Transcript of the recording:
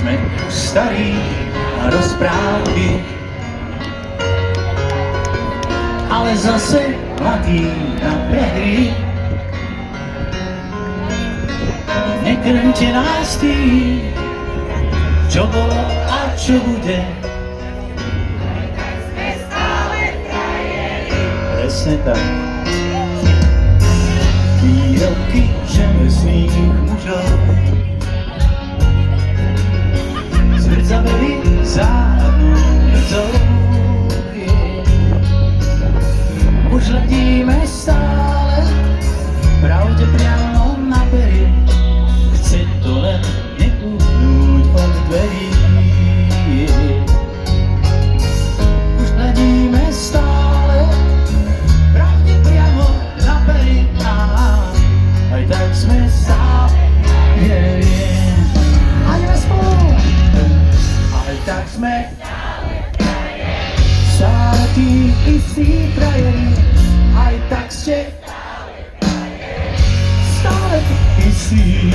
sme starí a rozprávky, ale zase mladí na prehry. Nekrmte nás tým, čo bolo a čo bude. Presne tak. Výroky železných mužov zrdzaveli záhadnou hrdzou. Už hľadíme stále pravde priamo na pery. Chce to len nekúpnúť od dverí. Už hľadíme stále pravde priamo na pery. Aj tak sme závieri. A ideme spolu. Aj tak sme stále tí istí frajeri. Aj tak ste stále tí istí.